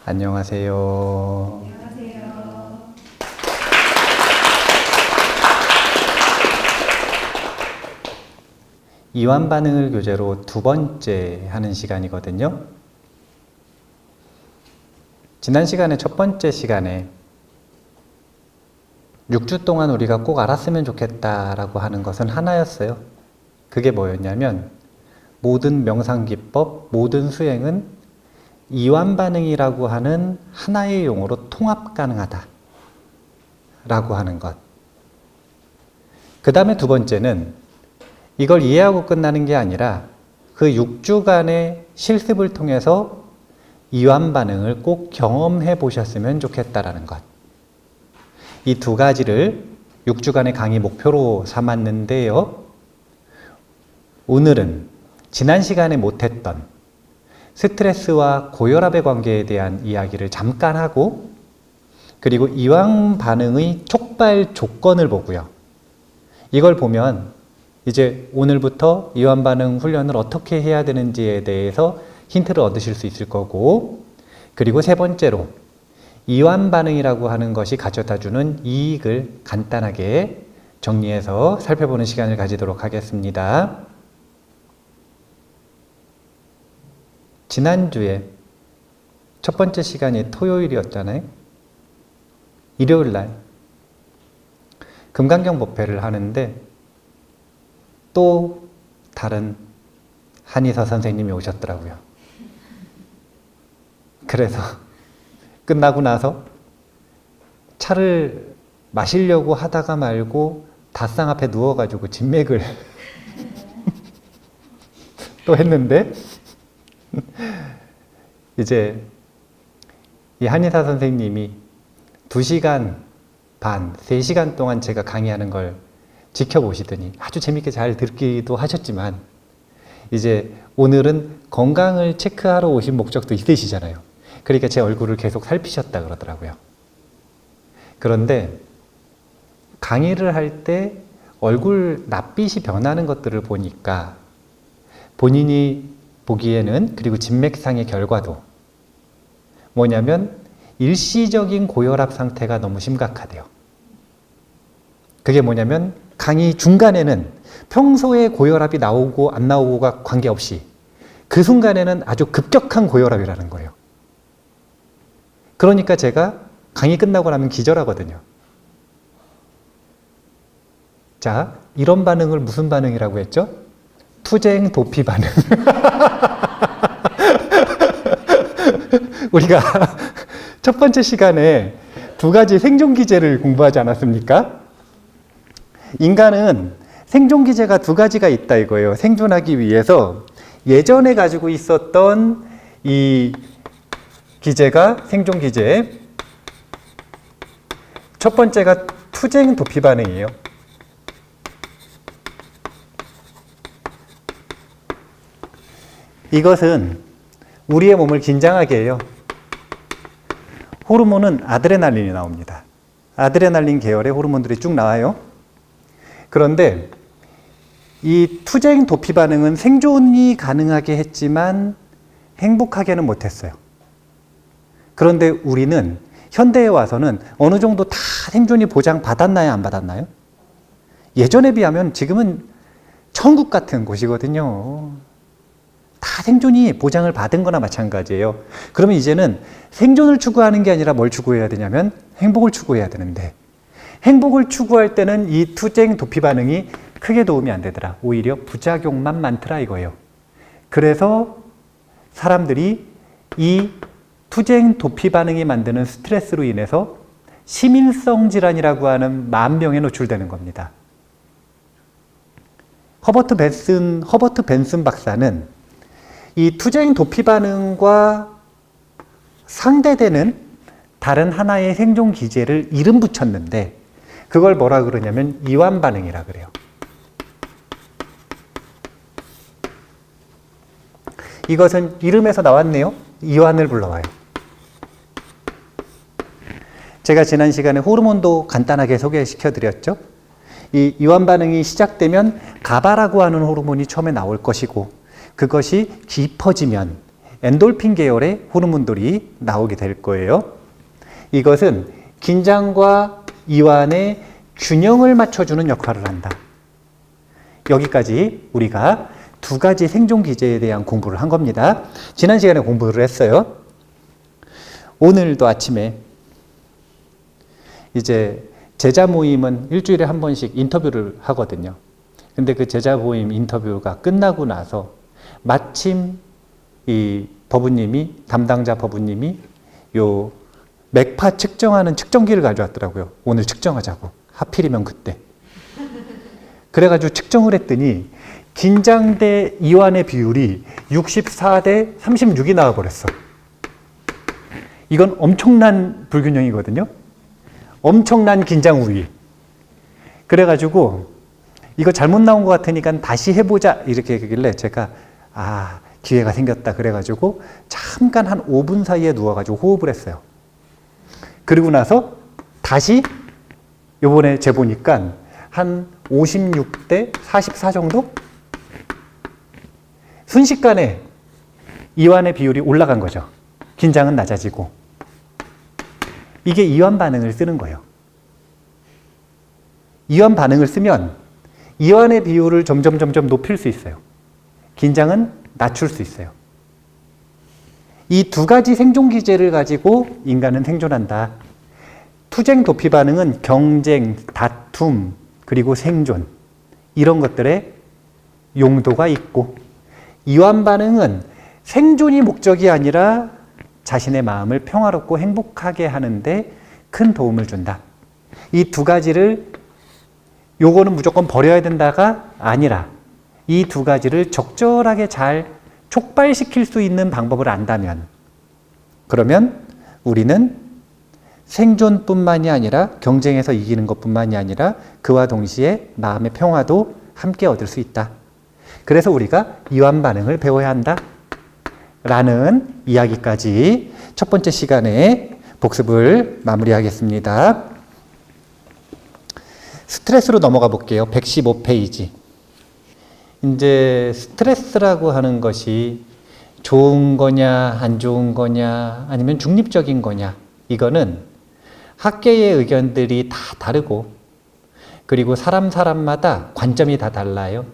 안녕하세요. 안녕하세요. 이완 반응을 교재로 두 번째 하는 시간이거든요. 지난 시간에 첫 번째 시간에 6주 동안 우리가 꼭 알았으면 좋겠다라고 하는 것은 하나였어요. 그게 뭐였냐면 모든 명상기법, 모든 수행은 이완 반응이라고 하는 하나의 용어로 통합 가능하다 라고 하는 것. 그 다음에 두 번째는 이걸 이해하고 끝나는 게 아니라 그 6주간의 실습을 통해서 이완 반응을 꼭 경험해 보셨으면 좋겠다라는 것. 이 두 가지를 6주간의 강의 목표로 삼았는데요. 오늘은 지난 시간에 못했던 스트레스와 고혈압의 관계에 대한 이야기를 잠깐 하고, 그리고 이완 반응의 촉발 조건을 보고요. 이걸 보면 이제 오늘부터 이완 반응 훈련을 어떻게 해야 되는지에 대해서 힌트를 얻으실 수 있을 거고, 그리고 세 번째로 이완 반응이라고 하는 것이 가져다주는 이익을 간단하게 정리해서 살펴보는 시간을 가지도록 하겠습니다. 지난주에 첫 번째 시간이 토요일이었잖아요. 일요일 날 금강경 법회를 하는데 또 다른 한의사 선생님이 오셨더라고요. 그래서 끝나고 나서 차를 마시려고 하다가 말고 닷상 앞에 누워가지고 진맥을 또 했는데, 이제 이 한의사 선생님이 2시간 반, 3시간 동안 제가 강의하는 걸 지켜보시더니 아주 재밌게 잘 듣기도 하셨지만, 이제 오늘은 건강을 체크하러 오신 목적도 있으시잖아요. 그러니까 제 얼굴을 계속 살피셨다 그러더라고요. 그런데 강의를 할 때 얼굴 낯빛이 변하는 것들을 보니까 본인이 보기에는, 그리고 진맥상의 결과도 뭐냐면 일시적인 고혈압 상태가 너무 심각하대요. 그게 뭐냐면 강의 중간에는 평소에 고혈압이 나오고 안 나오고가 관계없이 그 순간에는 아주 급격한 고혈압이라는 거예요. 그러니까 제가 강의 끝나고 나면 기절하거든요. 자, 이런 반응을 무슨 반응이라고 했죠? 투쟁 도피 반응. 우리가 첫 번째 시간에 두 가지 생존 기제를 공부하지 않았습니까? 인간은 생존 기제가 두 가지가 있다 이거예요. 생존하기 위해서 예전에 가지고 있었던 이 기제가 생존 기제. 첫 번째가 투쟁 도피 반응이에요. 이것은 우리의 몸을 긴장하게 해요. 호르몬은 아드레날린이 나옵니다. 아드레날린 계열의 호르몬들이 쭉 나와요. 그런데 이 투쟁 도피 반응은 생존이 가능하게 했지만 행복하게는 못했어요. 그런데 우리는 현대에 와서는 어느 정도 다 생존이 보장받았나요? 안 받았나요? 예전에 비하면 지금은 천국 같은 곳이거든요. 다 생존이 보장을 받은 거나 마찬가지예요. 그러면 이제는 생존을 추구하는 게 아니라 뭘 추구해야 되냐면 행복을 추구해야 되는데, 행복을 추구할 때는 이 투쟁 도피 반응이 크게 도움이 안 되더라. 오히려 부작용만 많더라 이거예요. 그래서 사람들이 이 투쟁 도피 반응이 만드는 스트레스로 인해서 심인성 질환이라고 하는 만병에 노출되는 겁니다. 허버트 벤슨 박사는 이 투쟁 도피 반응과 상대되는 다른 하나의 생존 기제를 이름 붙였는데, 그걸 뭐라 그러냐면 이완 반응이라 그래요. 이것은 이름에서 나왔네요. 이완을 불러와요. 제가 지난 시간에 호르몬도 간단하게 소개시켜 드렸죠. 이 이완 반응이 시작되면 가바라고 하는 호르몬이 처음에 나올 것이고, 그것이 깊어지면 엔돌핀 계열의 호르몬들이 나오게 될 거예요. 이것은 긴장과 이완의 균형을 맞춰주는 역할을 한다. 여기까지 우리가 두 가지 생존 기제에 대한 공부를 한 겁니다. 지난 시간에 공부를 했어요. 오늘도 아침에 이제 제자 모임은 일주일에 한 번씩 인터뷰를 하거든요. 근데 그 제자 모임 인터뷰가 끝나고 나서 마침 이 담당자 법우님이 요 맥파 측정하는 측정기를 가져왔더라고요. 오늘 측정하자고. 하필이면 그때. 그래가지고 측정을 했더니 긴장 대 이완의 비율이 64 대 36이 나와버렸어. 이건 엄청난 불균형이거든요. 엄청난 긴장 우위. 그래가지고 이거 잘못 나온 것 같으니까 다시 해보자 이렇게 얘기길래 제가 기회가 생겼다 그래가지고 잠깐 한 5분 사이에 누워가지고 호흡을 했어요. 그리고 나서 다시 요번에 재보니까 한 56대 44 정도? 순식간에 이완의 비율이 올라간 거죠. 긴장은 낮아지고. 이게 이완 반응을 쓰는 거예요. 이완 반응을 쓰면 이완의 비율을 점점 높일 수 있어요. 긴장은 낮출 수 있어요. 이 두 가지 생존 기제를 가지고 인간은 생존한다. 투쟁 도피 반응은 경쟁, 다툼, 그리고 생존 이런 것들의 용도가 있고, 이완 반응은 생존이 목적이 아니라 자신의 마음을 평화롭고 행복하게 하는데 큰 도움을 준다. 이 두 가지를 요거는 무조건 버려야 된다가 아니라 이 두 가지를 적절하게 잘 촉발시킬 수 있는 방법을 안다면, 그러면 우리는 생존뿐만이 아니라 경쟁에서 이기는 것뿐만이 아니라 그와 동시에 마음의 평화도 함께 얻을 수 있다. 그래서 우리가 이완 반응을 배워야 한다 라는 이야기까지 첫 번째 시간에 복습을 마무리하겠습니다. 스트레스로 넘어가 볼게요. 115페이지. 이제 스트레스라고 하는 것이 좋은 거냐 안 좋은 거냐 아니면 중립적인 거냐, 이거는 학계의 의견들이 다 다르고 그리고 사람마다 관점이 다 달라요.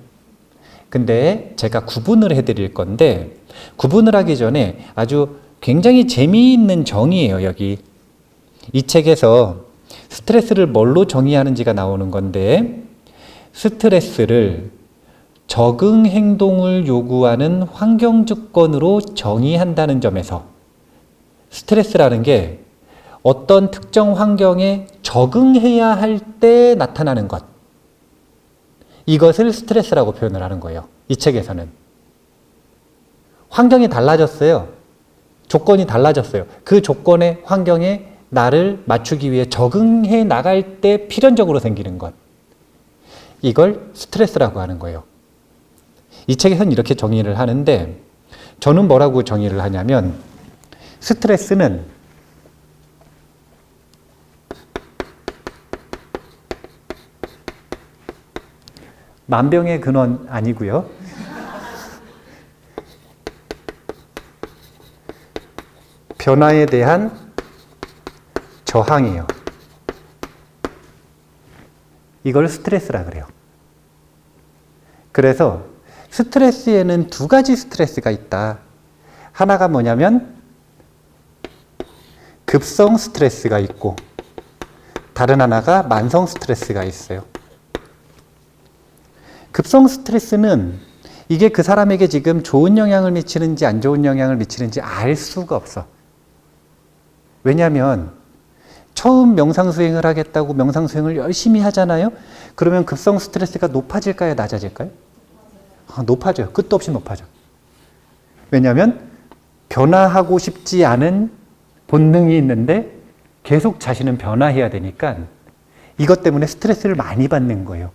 근데 제가 구분을 해드릴 건데, 구분을 하기 전에 아주 굉장히 재미있는 정의예요. 여기 이 책에서 스트레스를 뭘로 정의하는지가 나오는 건데, 스트레스를 적응 행동을 요구하는 환경 조건으로 정의한다는 점에서 스트레스라는 게 어떤 특정 환경에 적응해야 할 때 나타나는 것, 이것을 스트레스라고 표현을 하는 거예요. 이 책에서는. 환경이 달라졌어요. 조건이 달라졌어요. 그 조건의 환경에 나를 맞추기 위해 적응해 나갈 때 필연적으로 생기는 것, 이걸 스트레스라고 하는 거예요. 이 책에서는 이렇게 정의를 하는데, 저는 뭐라고 정의를 하냐면, 스트레스는 만병의 근원 아니고요. 변화에 대한 저항이에요. 이걸 스트레스라 그래요. 그래서 스트레스에는 두 가지 스트레스가 있다. 하나가 뭐냐면 급성 스트레스가 있고, 다른 하나가 만성 스트레스가 있어요. 급성 스트레스는 이게 그 사람에게 지금 좋은 영향을 미치는지 안 좋은 영향을 미치는지 알 수가 없어. 왜냐하면 처음 명상수행을 하겠다고 명상수행을 열심히 하잖아요. 그러면 급성 스트레스가 높아질까요? 낮아질까요? 높아져요. 끝도 없이 높아져. 왜냐하면 변화하고 싶지 않은 본능이 있는데 계속 자신은 변화해야 되니까 이것 때문에 스트레스를 많이 받는 거예요.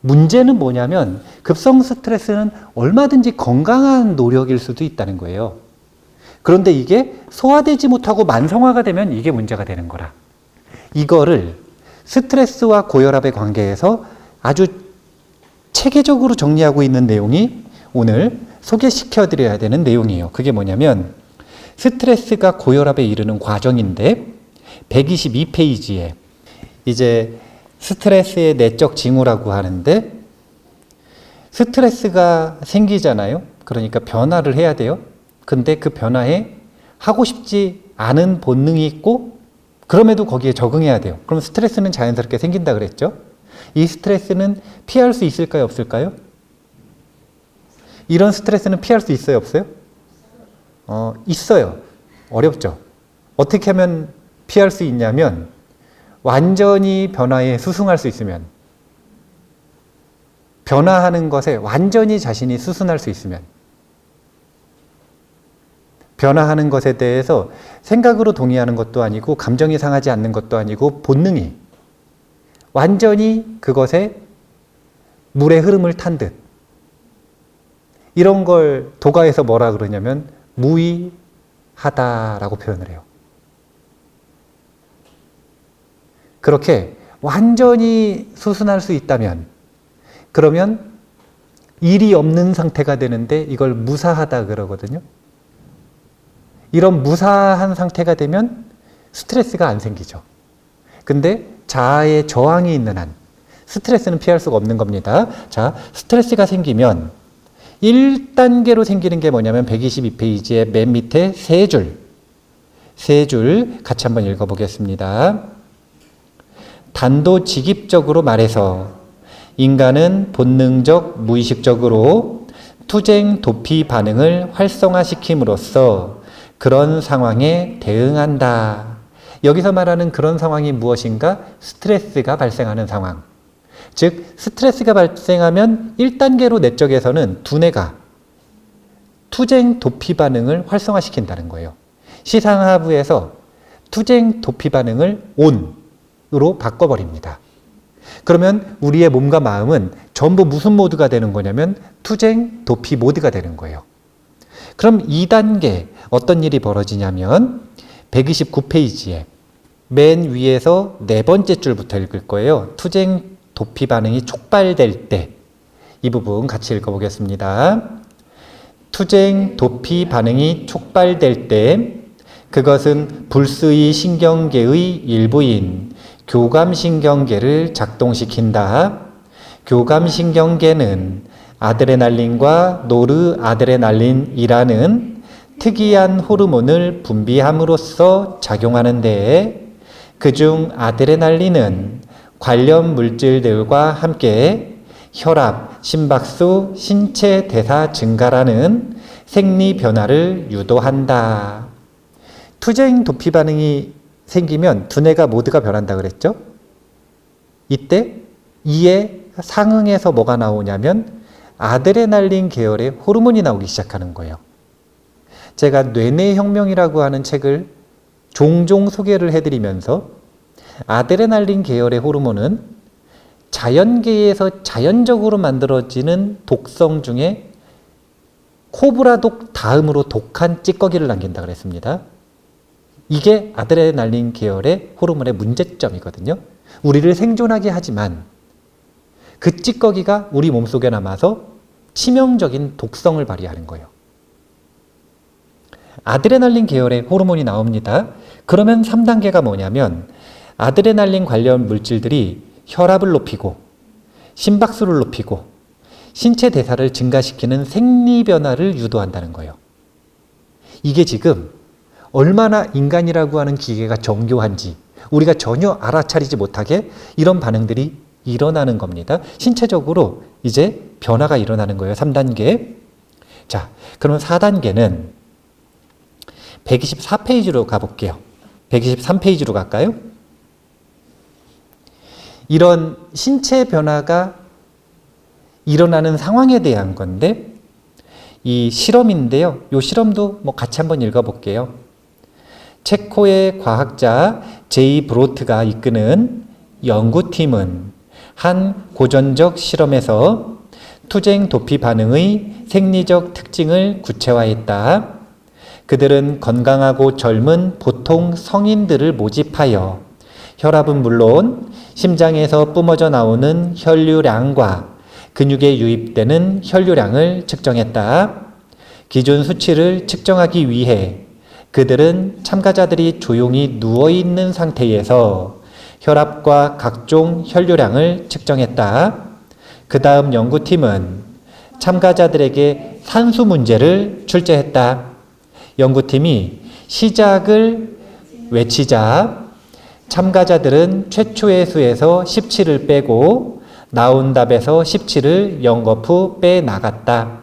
문제는 뭐냐면 급성 스트레스는 얼마든지 건강한 노력일 수도 있다는 거예요. 그런데 이게 소화되지 못하고 만성화가 되면 이게 문제가 되는 거라. 이거를 스트레스와 고혈압의 관계에서 아주 체계적으로 정리하고 있는 내용이 오늘 소개시켜 드려야 되는 내용이에요. 그게 뭐냐면 스트레스가 고혈압에 이르는 과정인데 122페이지에 이제 스트레스의 내적 징후라고 하는데 스트레스가 생기잖아요. 그러니까 변화를 해야 돼요. 근데 그 변화에 하고 싶지 않은 본능이 있고 그럼에도 거기에 적응해야 돼요. 그럼 스트레스는 자연스럽게 생긴다 그랬죠. 이 스트레스는 피할 수 있을까요? 없을까요? 이런 스트레스는 피할 수 있어요? 없어요? 있어요. 어렵죠. 어떻게 하면 피할 수 있냐면 완전히 변화에 수긍할 수 있으면, 변화하는 것에 완전히 자신이 수순할 수 있으면, 변화하는 것에 대해서 생각으로 동의하는 것도 아니고 감정이 상하지 않는 것도 아니고 본능이 완전히 그것에 물의 흐름을 탄 듯, 이런 걸 도가에서 뭐라 그러냐면 무의하다라고 표현을 해요. 그렇게 완전히 수순할 수 있다면, 그러면 일이 없는 상태가 되는데 이걸 무사하다 그러거든요. 이런 무사한 상태가 되면 스트레스가 안 생기죠. 근데 자아의 저항이 있는 한 스트레스는 피할 수가 없는 겁니다. 자, 스트레스가 생기면 1단계로 생기는 게 뭐냐면 122페이지의 맨 밑에 세 줄 같이 한번 읽어보겠습니다. 단도직입적으로 말해서 인간은 본능적 무의식적으로 투쟁 도피 반응을 활성화시킴으로써 그런 상황에 대응한다. 여기서 말하는 그런 상황이 무엇인가? 스트레스가 발생하는 상황. 즉 스트레스가 발생하면 1단계로 내적에서는 두뇌가 투쟁 도피 반응을 활성화시킨다는 거예요. 시상하부에서 투쟁 도피 반응을 ON으로 바꿔버립니다. 그러면 우리의 몸과 마음은 전부 무슨 모드가 되는 거냐면 투쟁 도피 모드가 되는 거예요. 그럼 2단계 어떤 일이 벌어지냐면 129페이지에 맨 위에서 네 번째 줄부터 읽을 거예요. 투쟁 도피 반응이 촉발될 때, 이 부분 같이 읽어보겠습니다. 투쟁 도피 반응이 촉발될 때 그것은 불수의 신경계의 일부인 교감신경계를 작동시킨다. 교감신경계는 아드레날린과 노르아드레날린이라는 특이한 호르몬을 분비함으로써 작용하는데, 그중 아드레날린은 관련 물질들과 함께 혈압, 심박수, 신체 대사 증가라는 생리 변화를 유도한다. 투쟁 도피 반응이 생기면 두뇌가 모두가 변한다 그랬죠? 이때 이에 상응해서 뭐가 나오냐면 아드레날린 계열의 호르몬이 나오기 시작하는 거예요. 제가 뇌내혁명이라고 하는 책을 종종 소개를 해드리면서 아드레날린 계열의 호르몬은 자연계에서 자연적으로 만들어지는 독성 중에 코브라독 다음으로 독한 찌꺼기를 남긴다 그랬습니다. 이게 아드레날린 계열의 호르몬의 문제점이거든요. 우리를 생존하게 하지만 그 찌꺼기가 우리 몸속에 남아서 치명적인 독성을 발휘하는 거예요. 아드레날린 계열의 호르몬이 나옵니다. 그러면 3단계가 뭐냐면 아드레날린 관련 물질들이 혈압을 높이고 심박수를 높이고 신체 대사를 증가시키는 생리 변화를 유도한다는 거예요. 이게 지금 얼마나 인간이라고 하는 기계가 정교한지 우리가 전혀 알아차리지 못하게 이런 반응들이 일어나는 겁니다. 신체적으로 이제 변화가 일어나는 거예요. 3단계. 자, 그럼 4단계는 124페이지로 가볼게요. 123페이지로 갈까요? 이런 신체 변화가 일어나는 상황에 대한 건데, 이 실험인데요. 이 실험도 같이 한번 읽어볼게요. 체코의 과학자 제이 브로트가 이끄는 연구팀은 한 고전적 실험에서 투쟁 도피 반응의 생리적 특징을 구체화했다. 그들은 건강하고 젊은 보통 성인들을 모집하여 혈압은 물론 심장에서 뿜어져 나오는 혈류량과 근육에 유입되는 혈류량을 측정했다. 기존 수치를 측정하기 위해 그들은 참가자들이 조용히 누워있는 상태에서 혈압과 각종 혈류량을 측정했다. 그 다음 연구팀은 참가자들에게 산수 문제를 출제했다. 연구팀이 시작을 외치자 참가자들은 최초의 수에서 17을 빼고 나온 답에서 17을 연거푸 빼나갔다.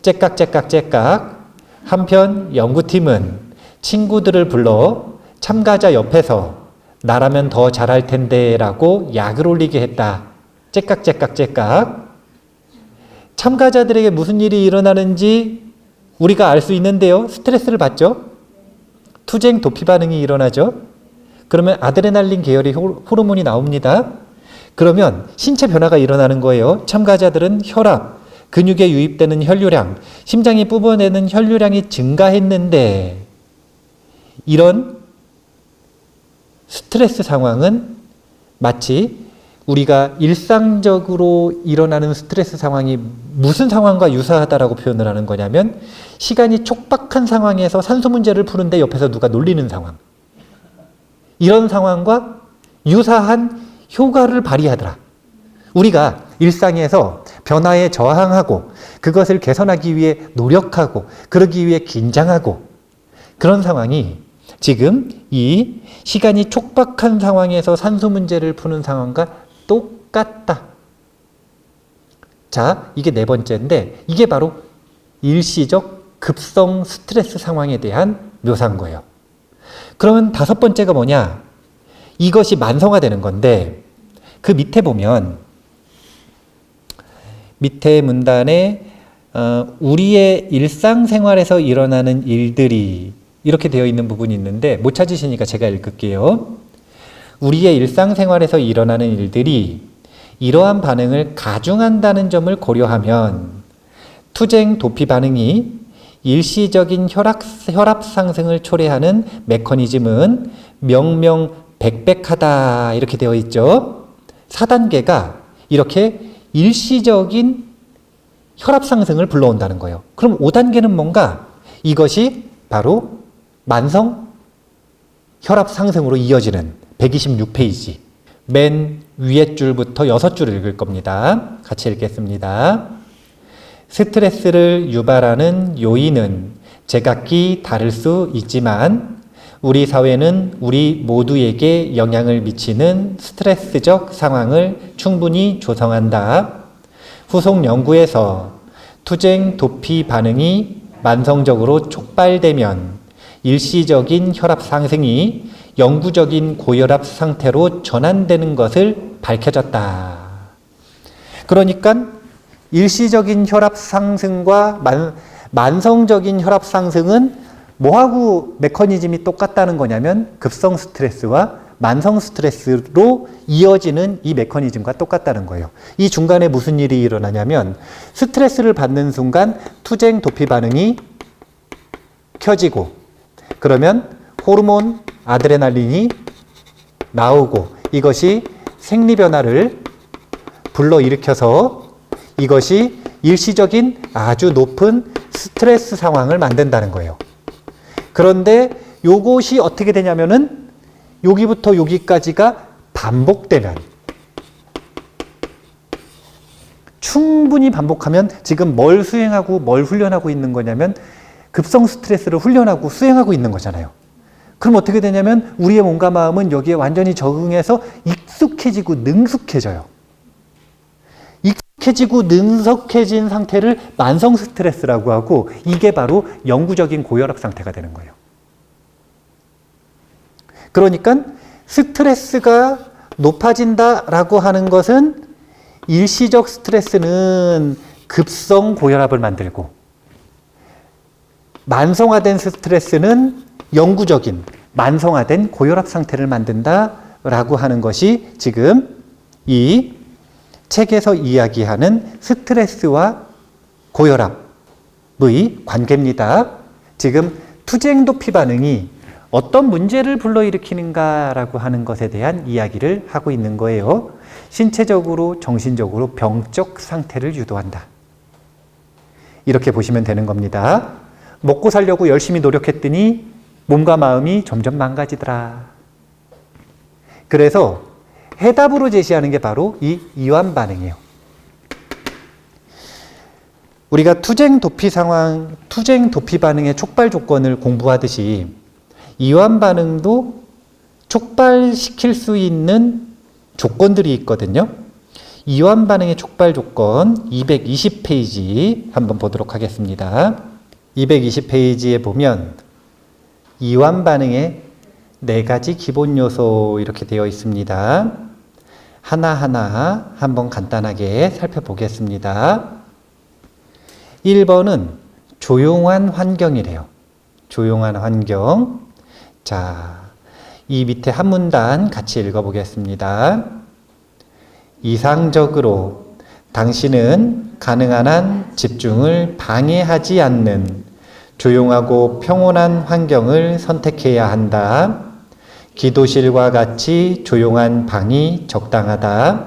째깍째깍째깍. 한편 연구팀은 친구들을 불러 참가자 옆에서 나라면 더 잘할 텐데 라고 약을 올리게 했다. 째깍째깍째깍. 참가자들에게 무슨 일이 일어나는지 우리가 알 수 있는데요. 스트레스를 받죠. 투쟁 도피 반응이 일어나죠. 그러면 아드레날린 계열의 호르몬이 나옵니다. 그러면 신체 변화가 일어나는 거예요. 참가자들은 혈압, 근육에 유입되는 혈류량, 심장이 뿜어내는 혈류량이 증가했는데 이런 스트레스 상황은 마치 우리가 일상적으로 일어나는 스트레스 상황이 무슨 상황과 유사하다라고 표현을 하는 거냐면 시간이 촉박한 상황에서 산수 문제를 푸는데 옆에서 누가 놀리는 상황. 이런 상황과 유사한 효과를 발휘하더라. 우리가 일상에서 변화에 저항하고 그것을 개선하기 위해 노력하고 그러기 위해 긴장하고 그런 상황이 지금 이 시간이 촉박한 상황에서 산수 문제를 푸는 상황과 똑같다. 자, 이게 네 번째인데 이게 바로 일시적 급성 스트레스 상황에 대한 묘사인 거예요. 그러면 다섯 번째가 뭐냐? 이것이 만성화되는 건데 그 밑에 보면 밑에 문단에 우리의 일상생활에서 일어나는 일들이 이렇게 되어 있는 부분이 있는데 못 찾으시니까 제가 읽을게요. 우리의 일상생활에서 일어나는 일들이 이러한 반응을 가중한다는 점을 고려하면 투쟁 도피 반응이 일시적인 혈압 상승을 초래하는 메커니즘은 명명백백하다 이렇게 되어 있죠. 4단계가 이렇게 일시적인 혈압 상승을 불러온다는 거예요. 그럼 5단계는 뭔가? 이것이 바로 만성 혈압 상승으로 이어지는 126페이지 맨 위에 줄부터 6줄 읽을 겁니다. 같이 읽겠습니다. 스트레스를 유발하는 요인은 제각기 다를 수 있지만 우리 사회는 우리 모두에게 영향을 미치는 스트레스적 상황을 충분히 조성한다. 후속 연구에서 투쟁 도피 반응이 만성적으로 촉발되면 일시적인 혈압 상승이 영구적인 고혈압 상태로 전환되는 것을 밝혀졌다. 그러니까 일시적인 혈압 상승과 만성적인 혈압 상승은 뭐하고 메커니즘이 똑같다는 거냐면 급성 스트레스와 만성 스트레스로 이어지는 이 메커니즘과 똑같다는 거예요. 이 중간에 무슨 일이 일어나냐면 스트레스를 받는 순간 투쟁 도피 반응이 켜지고 그러면 호르몬 아드레날린이 나오고 이것이 생리 변화를 불러일으켜서 이것이 일시적인 아주 높은 스트레스 상황을 만든다는 거예요. 그런데 요것이 어떻게 되냐면은 여기부터 여기까지가 반복되면 충분히 반복하면 지금 뭘 수행하고 뭘 훈련하고 있는 거냐면 급성 스트레스를 훈련하고 수행하고 있는 거잖아요. 그럼 어떻게 되냐면 우리의 몸과 마음은 여기에 완전히 적응해서 익숙해지고 능숙해져요. 익숙해지고 능숙해진 상태를 만성 스트레스라고 하고 이게 바로 영구적인 고혈압 상태가 되는 거예요. 그러니까 스트레스가 높아진다라고 하는 것은 일시적 스트레스는 급성 고혈압을 만들고 만성화된 스트레스는 영구적인 만성화된 고혈압 상태를 만든다라고 하는 것이 지금 이 책에서 이야기하는 스트레스와 고혈압의 관계입니다. 지금 투쟁 도피 반응이 어떤 문제를 불러일으키는가라고 하는 것에 대한 이야기를 하고 있는 거예요. 신체적으로, 정신적으로 병적 상태를 유도한다. 이렇게 보시면 되는 겁니다. 먹고 살려고 열심히 노력했더니 몸과 마음이 점점 망가지더라. 그래서 해답으로 제시하는 게 바로 이 이완 반응이에요. 우리가 투쟁 도피 반응의 촉발 조건을 공부하듯이 이완 반응도 촉발시킬 수 있는 조건들이 있거든요. 이완 반응의 촉발 조건 220페이지 한번 보도록 하겠습니다. 220페이지에 보면 이완 반응의 4가지 기본 요소 이렇게 되어 있습니다. 하나하나 한번 간단하게 살펴보겠습니다. 1번은 조용한 환경이래요. 조용한 환경. 자, 이 밑에 한 문단 같이 읽어보겠습니다. 이상적으로 당신은 가능한 한 집중을 방해하지 않는 조용하고 평온한 환경을 선택해야 한다. 기도실과 같이 조용한 방이 적당하다.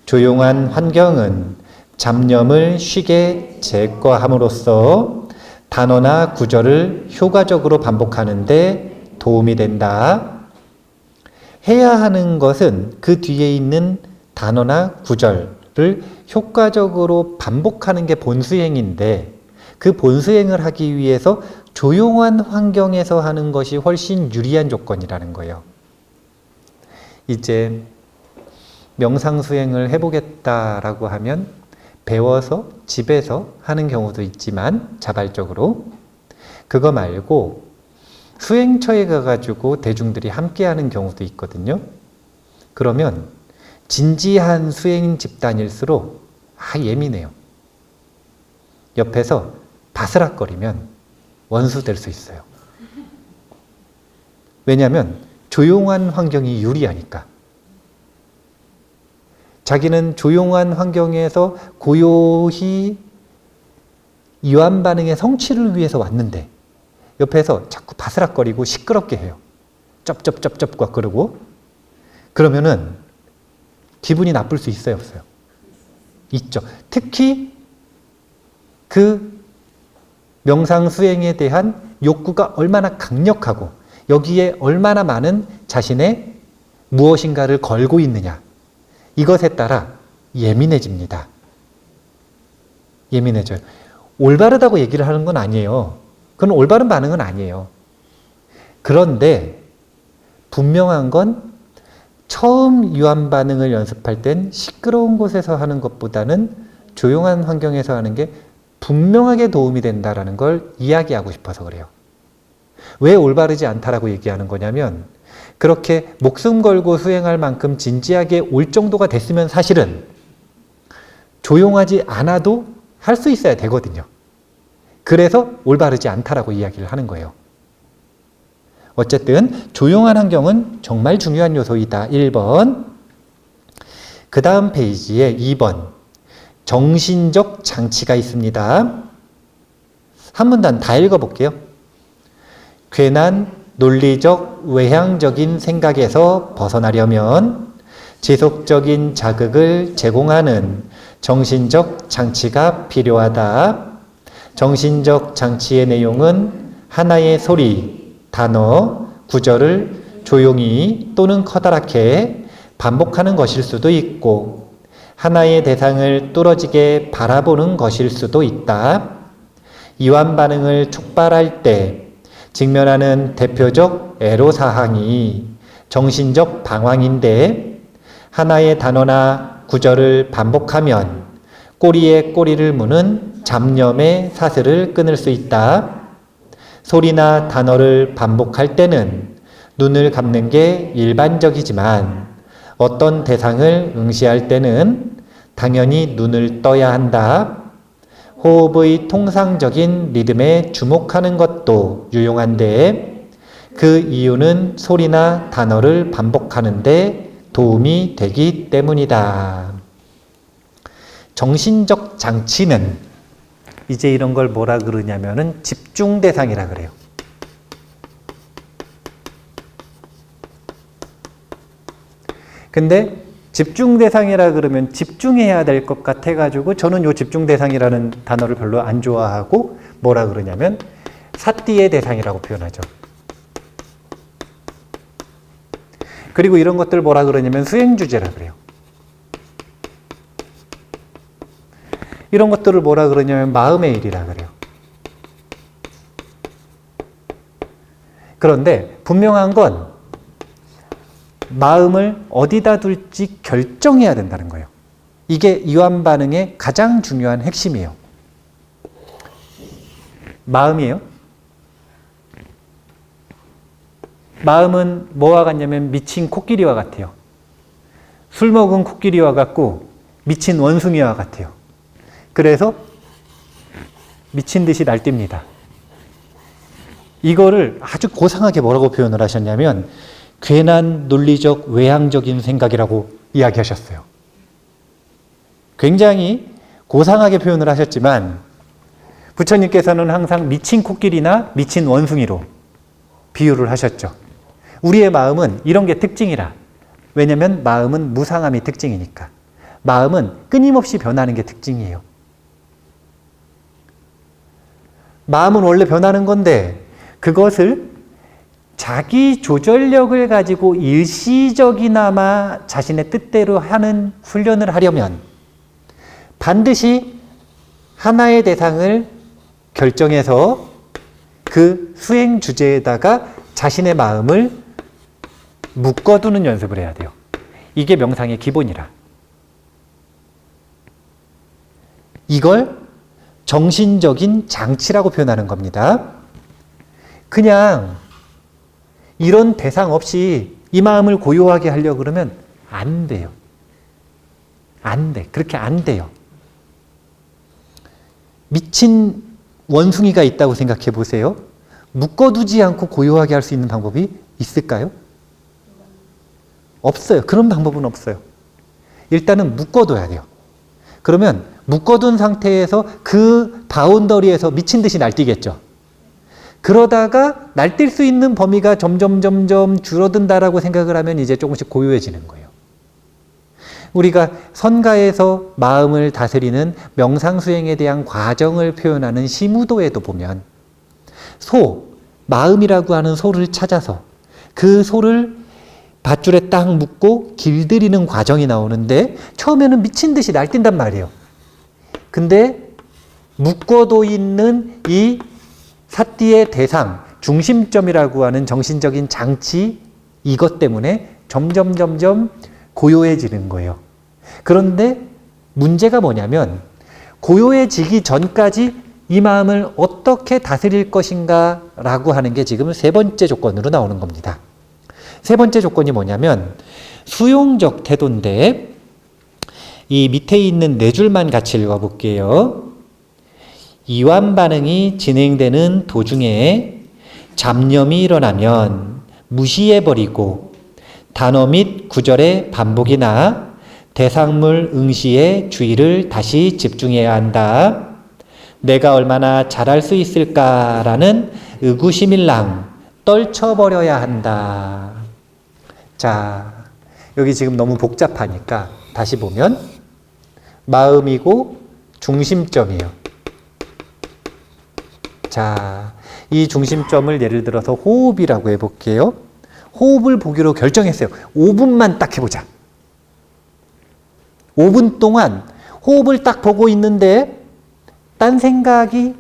조용한 환경은 잡념을 쉽게 제거함으로써 단어나 구절을 효과적으로 반복하는 데 도움이 된다. 해야 하는 것은 그 뒤에 있는 단어나 구절을 효과적으로 반복하는 게 본수행인데 그 본수행을 하기 위해서 조용한 환경에서 하는 것이 훨씬 유리한 조건이라는 거예요. 이제 명상수행을 해보겠다라고 하면 배워서 집에서 하는 경우도 있지만 자발적으로 그거 말고 수행처에 가가지고 대중들이 함께 하는 경우도 있거든요. 그러면 진지한 수행 집단일수록 예민해요. 옆에서 바스락거리면 원수 될 수 있어요. 왜냐하면 조용한 환경이 유리하니까. 자기는 조용한 환경에서 고요히 이완 반응의 성취를 위해서 왔는데 옆에서 자꾸 바스락거리고 시끄럽게 해요. 쩝쩝쩝쩝 그러고 그러면은 기분이 나쁠 수 있어요, 없어요? 있죠. 특히 그 명상 수행에 대한 욕구가 얼마나 강력하고 여기에 얼마나 많은 자신의 무엇인가를 걸고 있느냐 이것에 따라 예민해집니다. 예민해져요. 올바르다고 얘기를 하는 건 아니에요. 그건 올바른 반응은 아니에요. 그런데 분명한 건 처음 이완 반응을 연습할 땐 시끄러운 곳에서 하는 것보다는 조용한 환경에서 하는 게 분명하게 도움이 된다는 걸 이야기하고 싶어서 그래요. 왜 올바르지 않다라고 얘기하는 거냐면 그렇게 목숨 걸고 수행할 만큼 진지하게 올 정도가 됐으면 사실은 조용하지 않아도 할 수 있어야 되거든요. 그래서 올바르지 않다라고 이야기를 하는 거예요. 어쨌든 조용한 환경은 정말 중요한 요소이다. 1번. 그 다음 페이지에 2번. 정신적 장치가 있습니다. 한 문단 다 읽어볼게요. 괜한 논리적 외향적인 생각에서 벗어나려면 지속적인 자극을 제공하는 정신적 장치가 필요하다. 정신적 장치의 내용은 하나의 소리, 단어, 구절을 조용히 또는 커다랗게 반복하는 것일 수도 있고 하나의 대상을 뚫어지게 바라보는 것일 수도 있다. 이완 반응을 촉발할 때 직면하는 대표적 애로사항이 정신적 방황인데 하나의 단어나 구절을 반복하면 꼬리에 꼬리를 무는 잡념의 사슬을 끊을 수 있다. 소리나 단어를 반복할 때는 눈을 감는 게 일반적이지만 어떤 대상을 응시할 때는 당연히 눈을 떠야 한다. 호흡의 통상적인 리듬에 주목하는 것도 유용한데 그 이유는 소리나 단어를 반복하는 데 도움이 되기 때문이다. 정신적 장치는 이제 이런 걸 뭐라 그러냐면은 집중 대상이라 그래요. 근데 집중 대상이라 그러면 집중해야 될 것 같아가지고 저는 요 집중 대상이라는 단어를 별로 안 좋아하고 뭐라 그러냐면 사띠의 대상이라고 표현하죠. 그리고 이런 것들 뭐라 그러냐면 수행주제라 그래요. 이런 것들을 뭐라 그러냐면 마음의 일이라 그래요. 그런데 분명한 건 마음을 어디다 둘지 결정해야 된다는 거예요. 이게 이완 반응의 가장 중요한 핵심이에요. 마음이에요. 마음은 뭐와 같냐면 미친 코끼리와 같아요. 술 먹은 코끼리와 같고 미친 원숭이와 같아요. 그래서 미친 듯이 날뜁니다. 이거를 아주 고상하게 뭐라고 표현을 하셨냐면 괜한 논리적 외향적인 생각이라고 이야기하셨어요. 굉장히 고상하게 표현을 하셨지만 부처님께서는 항상 미친 코끼리나 미친 원숭이로 비유를 하셨죠. 우리의 마음은 이런 게 특징이라. 왜냐하면 마음은 무상함이 특징이니까. 마음은 끊임없이 변하는 게 특징이에요. 마음은 원래 변하는 건데 그것을 자기 조절력을 가지고 일시적이나마 자신의 뜻대로 하는 훈련을 하려면 반드시 하나의 대상을 결정해서 그 수행 주제에다가 자신의 마음을 묶어두는 연습을 해야 돼요. 이게 명상의 기본이라. 이걸 정신적인 장치라고 표현하는 겁니다. 그냥 이런 대상 없이 이 마음을 고요하게 하려고 그러면 안 돼요. 안 돼. 그렇게 안 돼요. 미친 원숭이가 있다고 생각해 보세요. 묶어두지 않고 고요하게 할 수 있는 방법이 있을까요? 없어요. 그런 방법은 없어요. 일단은 묶어둬야 돼요. 그러면 묶어둔 상태에서 그 바운더리에서 미친 듯이 날뛰겠죠. 그러다가 날뛸 수 있는 범위가 점점 줄어든다라고 생각을 하면 이제 조금씩 고요해지는 거예요. 우리가 선가에서 마음을 다스리는 명상 수행에 대한 과정을 표현하는 시무도에도 보면 마음이라고 하는 소를 찾아서 그 소를 밧줄에 딱 묶고 길들이는 과정이 나오는데 처음에는 미친 듯이 날뛴단 말이에요. 근데 묶어도 있는 이 사띠의 대상, 중심점이라고 하는 정신적인 장치 이것 때문에 점점 고요해지는 거예요. 그런데 문제가 뭐냐면 고요해지기 전까지 이 마음을 어떻게 다스릴 것인가 라고 하는 게 지금 세 번째 조건으로 나오는 겁니다. 세 번째 조건이 뭐냐면 수용적 태도인데 이 밑에 있는 네 줄만 같이 읽어볼게요. 이완 반응이 진행되는 도중에 잡념이 일어나면 무시해버리고 단어 및 구절의 반복이나 대상물 응시에 주의를 다시 집중해야 한다. 내가 얼마나 잘할 수 있을까라는 의구심일랑 떨쳐버려야 한다. 자, 여기 지금 너무 복잡하니까 다시 보면 마음이고 중심점이에요. 자, 이 중심점을 예를 들어서 호흡이라고 해볼게요. 호흡을 보기로 결정했어요. 5분만 딱 해보자. 5분 동안 호흡을 딱 보고 있는데 딴 생각이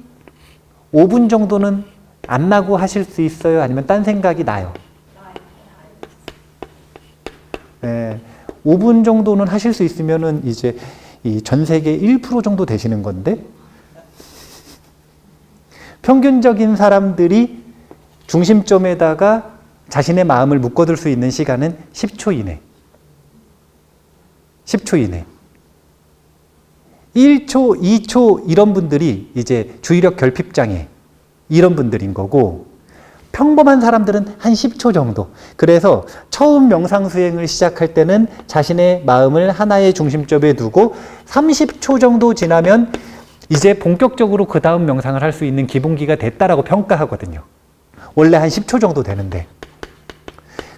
5분 정도는 안 나고 하실 수 있어요? 아니면 딴 생각이 나요? 네, 5분 정도는 하실 수 있으면은 이제 이 전 세계 1% 정도 되시는 건데 평균적인 사람들이 중심점에다가 자신의 마음을 묶어둘 수 있는 시간은 10초 이내. 10초 이내. 1초, 2초 이런 분들이 이제 주의력 결핍장애 이런 분들인 거고 평범한 사람들은 한 10초 정도. 그래서 처음 명상 수행을 시작할 때는 자신의 마음을 하나의 중심점에 두고 30초 정도 지나면 이제 본격적으로 그 다음 명상을 할 수 있는 기본기가 됐다라고 평가하거든요. 원래 한 10초 정도 되는데.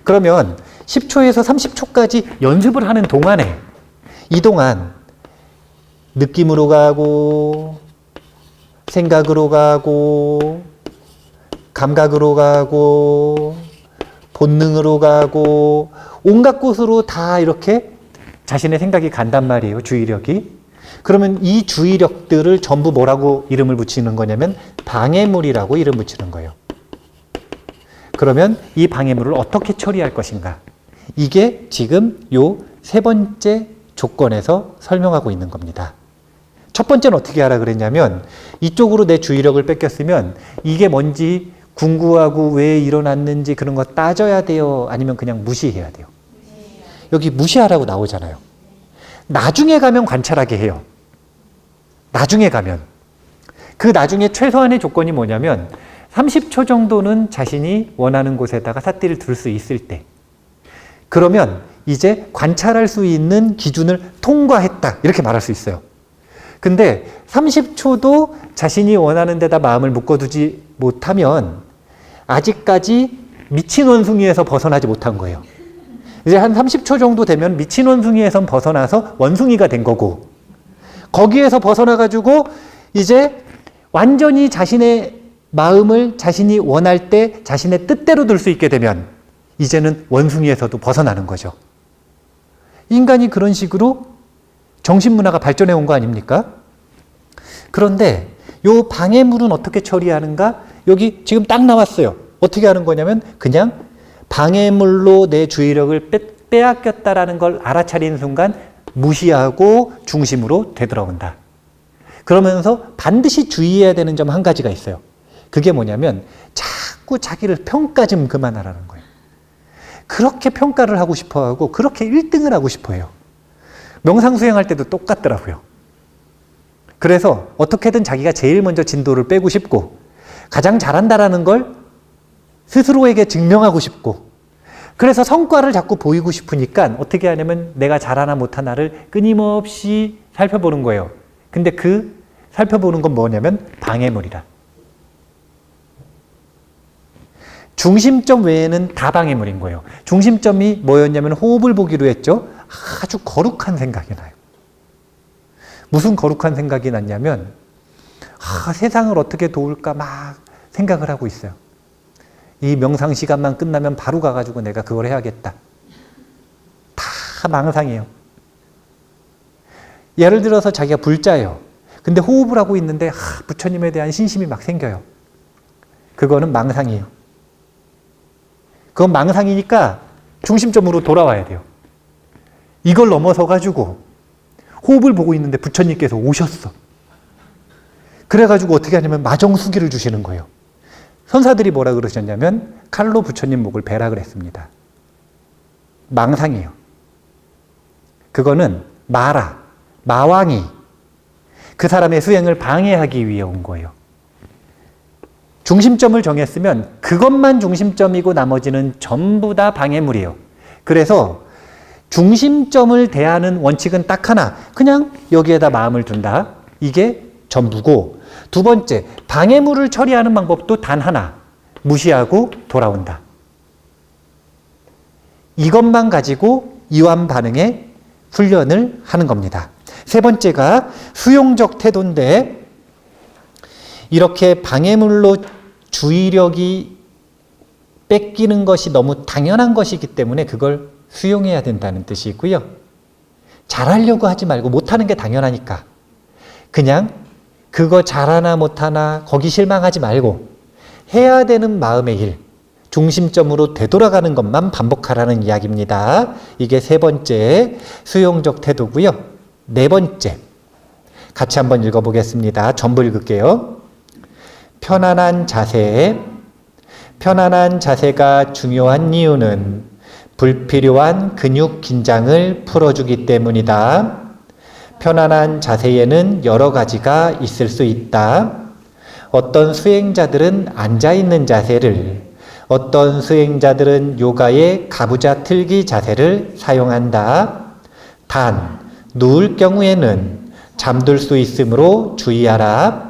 그러면 10초에서 30초까지 연습을 하는 동안에 이동안 느낌으로 가고 생각으로 가고 감각으로 가고 본능으로 가고 온갖 곳으로 다 이렇게 자신의 생각이 간단 말이에요. 주의력이. 그러면 이 주의력들을 전부 뭐라고 이름을 붙이는 거냐면 방해물이라고 이름 붙이는 거예요. 그러면 이 방해물을 어떻게 처리할 것인가? 이게 지금 요 세 번째 조건에서 설명하고 있는 겁니다. 첫 번째는 어떻게 하라 그랬냐면 이쪽으로 내 주의력을 뺏겼으면 이게 뭔지 궁금하고 왜 일어났는지 그런 거 따져야 돼요? 아니면 그냥 무시해야 돼요? 여기 무시하라고 나오잖아요. 나중에 가면 관찰하게 해요. 나중에 가면. 그 나중에 최소한의 조건이 뭐냐면 30초 정도는 자신이 원하는 곳에다가 삿대를 둘 수 있을 때. 그러면 이제 관찰할 수 있는 기준을 통과했다. 이렇게 말할 수 있어요. 근데 30초도 자신이 원하는 데다 마음을 묶어두지 못하면 아직까지 미친 원숭이에서 벗어나지 못한 거예요. 이제 한 30초 정도 되면 미친 원숭이에선 벗어나서 원숭이가 된 거고 거기에서 벗어나가지고 이제 완전히 자신의 마음을 자신이 원할 때 자신의 뜻대로 둘 수 있게 되면 이제는 원숭이에서도 벗어나는 거죠. 인간이 그런 식으로 정신문화가 발전해 온 거 아닙니까? 그런데 요 방해물은 어떻게 처리하는가? 여기 지금 딱 나왔어요. 어떻게 하는 거냐면 그냥 방해물로 내 주의력을 빼앗겼다라는 걸 알아차리는 순간 무시하고 중심으로 되돌아온다. 그러면서 반드시 주의해야 되는 점 한 가지가 있어요. 그게 뭐냐면 자꾸 자기를 평가 좀 그만하라는 거예요. 그렇게 평가를 하고 싶어하고 그렇게 1등을 하고 싶어해요. 명상 수행할 때도 똑같더라고요. 그래서 어떻게든 자기가 제일 먼저 진도를 빼고 싶고 가장 잘한다라는 걸 스스로에게 증명하고 싶고 그래서 성과를 자꾸 보이고 싶으니까 어떻게 하냐면 내가 잘하나 못하나를 끊임없이 살펴보는 거예요. 근데 그 살펴보는 건 뭐냐면 방해물이라. 중심점 외에는 다 방해물인 거예요. 중심점이 뭐였냐면 호흡을 보기로 했죠. 아주 거룩한 생각이 나요. 무슨 거룩한 생각이 났냐면 세상을 어떻게 도울까 막 생각을 하고 있어요. 이 명상 시간만 끝나면 바로 가가지고 내가 그걸 해야겠다. 다 망상이에요. 예를 들어서 자기가 불자예요. 근데 호흡을 하고 있는데 부처님에 대한 신심이 막 생겨요. 그거는 망상이에요. 그건 망상이니까 중심점으로 돌아와야 돼요. 이걸 넘어서 가지고 호흡을 보고 있는데 부처님께서 오셨어. 그래가지고 어떻게 하냐면 마정수기를 주시는 거예요. 선사들이 뭐라 그러셨냐면 칼로 부처님 목을 베라 그랬습니다. 망상이에요. 그거는 마왕이 그 사람의 수행을 방해하기 위해 온 거예요. 중심점을 정했으면 그것만 중심점이고 나머지는 전부 다 방해물이에요. 그래서 중심점을 대하는 원칙은 딱 하나. 그냥 여기에다 마음을 둔다. 이게 전부고 두 번째, 방해물을 처리하는 방법도 단 하나. 무시하고 돌아온다. 이것만 가지고 이완 반응의 훈련을 하는 겁니다. 세 번째가 수용적 태도인데 이렇게 방해물로 주의력이 뺏기는 것이 너무 당연한 것이기 때문에 그걸 수용해야 된다는 뜻이 있고요. 잘하려고 하지 말고 못하는 게 당연하니까 그냥 그거 잘하나 못하나 거기 실망하지 말고 해야 되는 마음의 일, 중심점으로 되돌아가는 것만 반복하라는 이야기입니다. 이게 세 번째 수용적 태도고요. 네 번째 같이 한번 읽어보겠습니다. 전부 읽을게요. 편안한 자세가 중요한 이유는 불필요한 근육 긴장을 풀어주기 때문이다. 편안한 자세에는 여러 가지가 있을 수 있다. 어떤 수행자들은 앉아있는 자세를, 어떤 수행자들은 요가의 가부좌 틀기 자세를 사용한다. 단, 누울 경우에는 잠들 수 있으므로 주의하라.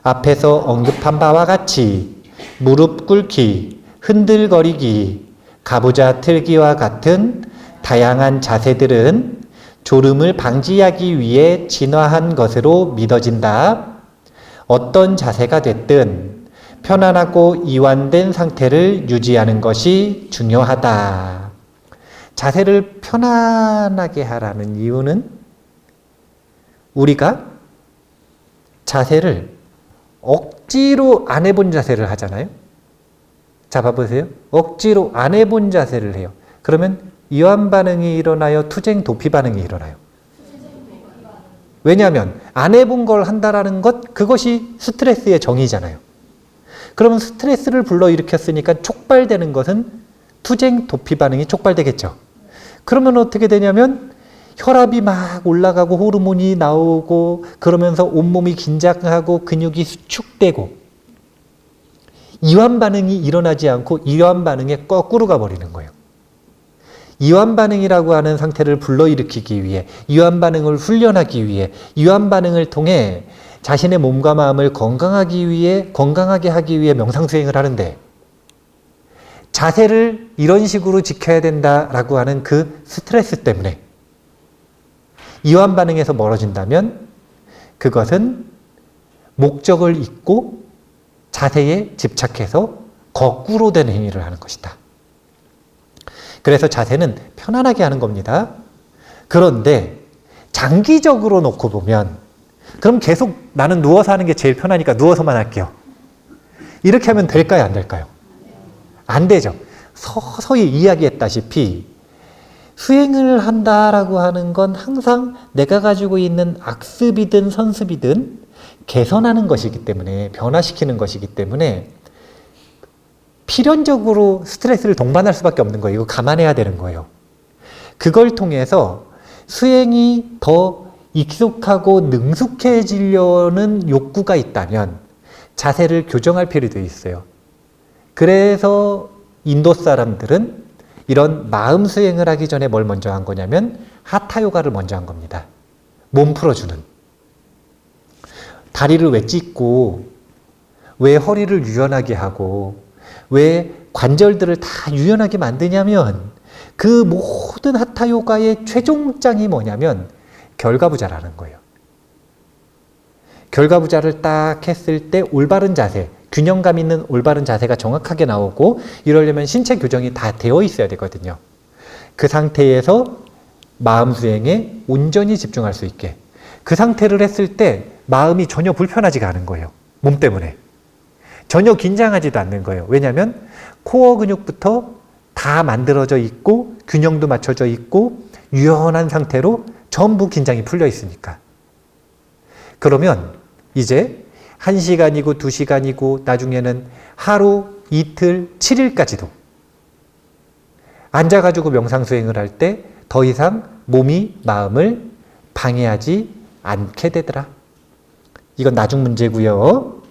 앞에서 언급한 바와 같이 무릎 꿇기, 흔들거리기, 가부좌 틀기와 같은 다양한 자세들은 졸음을 방지하기 위해 진화한 것으로 믿어진다. 어떤 자세가 됐든 편안하고 이완된 상태를 유지하는 것이 중요하다. 자세를 편안하게 하라는 이유는 우리가 자세를 억지로 안 해본 자세를 하잖아요. 자, 봐보세요. 억지로 안 해본 자세를 해요. 그러면 이완 반응이 일어나요? 투쟁 도피 반응이 일어나요? 왜냐하면 안 해본 걸 한다라는 것, 그것이 스트레스의 정의잖아요. 그러면 스트레스를 불러일으켰으니까 촉발되는 것은 투쟁 도피 반응이 촉발되겠죠. 그러면 어떻게 되냐면 혈압이 막 올라가고 호르몬이 나오고 그러면서 온몸이 긴장하고 근육이 수축되고 이완 반응이 일어나지 않고 이완 반응에 거꾸로 가버리는 거예요. 이완 반응이라고 하는 상태를 불러일으키기 위해, 이완 반응을 훈련하기 위해, 이완 반응을 통해 자신의 몸과 마음을 건강하게 하기 위해 명상수행을 하는데 자세를 이런 식으로 지켜야 된다라고 하는 그 스트레스 때문에 이완 반응에서 멀어진다면 그것은 목적을 잊고 자세에 집착해서 거꾸로 된 행위를 하는 것이다. 그래서 자세는 편안하게 하는 겁니다. 그런데 장기적으로 놓고 보면 그럼 계속 나는 누워서 하는 게 제일 편하니까 누워서만 할게요. 이렇게 하면 될까요? 안 될까요? 안 되죠. 서서히 이야기했다시피 수행을 한다라고 하는 건 항상 내가 가지고 있는 악습이든 선습이든 개선하는 것이기 때문에, 변화시키는 것이기 때문에 필연적으로 스트레스를 동반할 수밖에 없는 거예요. 이거 감안해야 되는 거예요. 그걸 통해서 수행이 더 익숙하고 능숙해지려는 욕구가 있다면 자세를 교정할 필요도 있어요. 그래서 인도 사람들은 이런 마음 수행을 하기 전에 뭘 먼저 한 거냐면 하타 요가를 먼저 한 겁니다. 몸 풀어주는. 다리를 왜 찢고 왜 허리를 유연하게 하고 왜 관절들을 다 유연하게 만드냐면 그 모든 하타 요가의 최종장이 뭐냐면 결가부자라는 거예요. 결가부자를 딱 했을 때 올바른 자세, 균형감 있는 올바른 자세가 정확하게 나오고 이러려면 신체 교정이 다 되어 있어야 되거든요. 그 상태에서 마음 수행에 온전히 집중할 수 있게. 그 상태를 했을 때 마음이 전혀 불편하지가 않은 거예요. 몸 때문에. 전혀 긴장하지도 않는 거예요. 왜냐하면 코어 근육부터 다 만들어져 있고 균형도 맞춰져 있고 유연한 상태로 전부 긴장이 풀려 있으니까. 그러면 이제 1시간이고 2시간이고 나중에는 하루, 이틀, 7일까지도 앉아가지고 명상수행을 할 때 더 이상 몸이 마음을 방해하지 않게 되더라. 이건 나중 문제고요.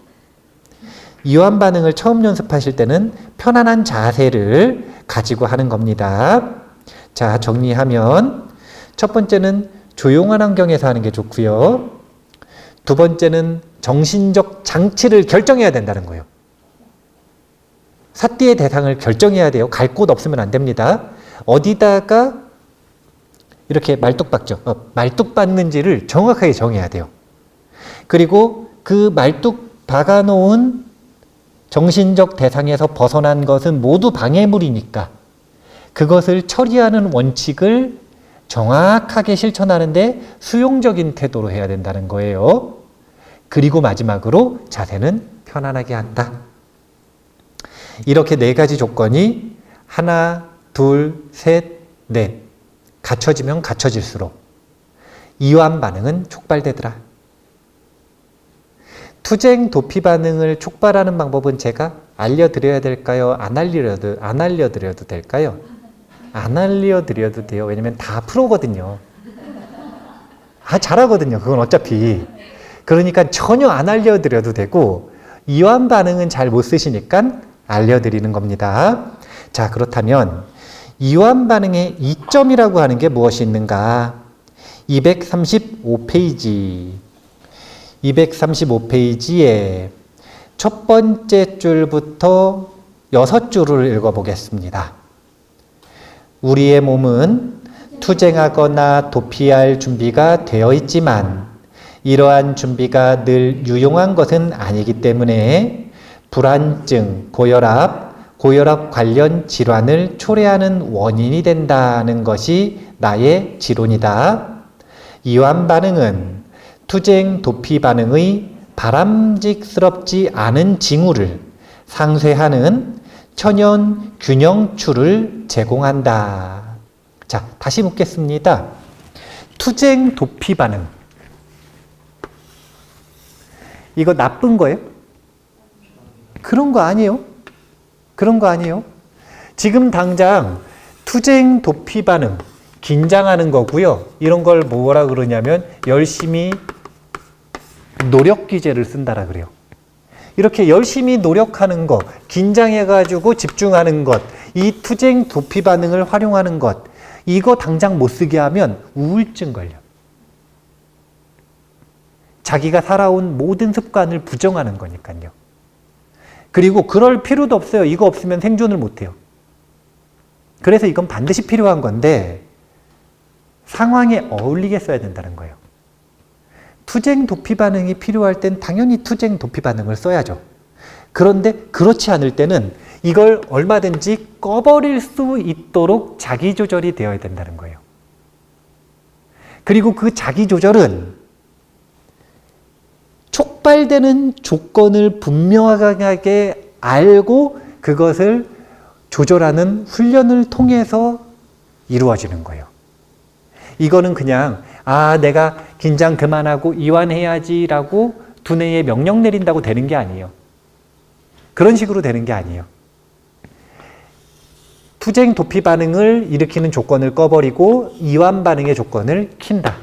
이완 반응을 처음 연습하실 때는 편안한 자세를 가지고 하는 겁니다. 자, 정리하면 첫 번째는 조용한 환경에서 하는 게 좋고요. 두 번째는 정신적 장치를 결정해야 된다는 거예요. 사띠의 대상을 결정해야 돼요. 갈 곳 없으면 안 됩니다. 어디다가 이렇게 말뚝 박는지를 정확하게 정해야 돼요. 그리고 그 말뚝 박아놓은 정신적 대상에서 벗어난 것은 모두 방해물이니까 그것을 처리하는 원칙을 정확하게 실천하는데 수용적인 태도로 해야 된다는 거예요. 그리고 마지막으로 자세는 편안하게 한다. 이렇게 4가지 조건이 하나, 둘, 셋, 넷 갖춰지면 갖춰질수록 이완 반응은 촉발되더라. 투쟁 도피 반응을 촉발하는 방법은 제가 알려드려야 될까요? 안 알려드려도 될까요? 안 알려드려도 돼요. 왜냐면 다 프로거든요. 잘하거든요. 그건 어차피. 그러니까 전혀 안 알려드려도 되고 이완 반응은 잘 못 쓰시니까 알려드리는 겁니다. 자, 그렇다면 이완 반응의 이점이라고 하는 게 무엇이 있는가? 235페이지. 235페이지에 첫 번째 줄부터 6줄을 읽어보겠습니다. 우리의 몸은 투쟁하거나 도피할 준비가 되어 있지만 이러한 준비가 늘 유용한 것은 아니기 때문에 불안증, 고혈압 관련 질환을 초래하는 원인이 된다는 것이 나의 지론이다. 이완 반응은 투쟁 도피 반응의 바람직스럽지 않은 징후를 상쇄하는 천연 균형추를 제공한다. 자, 다시 묻겠습니다. 투쟁 도피 반응. 이거 나쁜 거예요? 그런 거 아니에요. 그런 거 아니에요. 지금 당장 투쟁 도피 반응, 긴장하는 거고요. 이런 걸 뭐라 그러냐면 열심히 노력 기제를 쓴다라 그래요. 이렇게 열심히 노력하는 것, 긴장해가지고 집중하는 것, 이 투쟁 도피 반응을 활용하는 것, 이거 당장 못 쓰게 하면 우울증 걸려. 자기가 살아온 모든 습관을 부정하는 거니까요. 그리고 그럴 필요도 없어요. 이거 없으면 생존을 못해요. 그래서 이건 반드시 필요한 건데 상황에 어울리게 써야 된다는 거예요. 투쟁 도피 반응이 필요할 땐 당연히 투쟁 도피 반응을 써야죠. 그런데 그렇지 않을 때는 이걸 얼마든지 꺼버릴 수 있도록 자기 조절이 되어야 된다는 거예요. 그리고 그 자기 조절은 촉발되는 조건을 분명하게 알고 그것을 조절하는 훈련을 통해서 이루어지는 거예요. 이거는 그냥 내가 긴장 그만하고 이완해야지라고 두뇌에 명령 내린다고 되는 게 아니에요. 그런 식으로 되는 게 아니에요. 투쟁 도피 반응을 일으키는 조건을 꺼버리고 이완 반응의 조건을 킨다.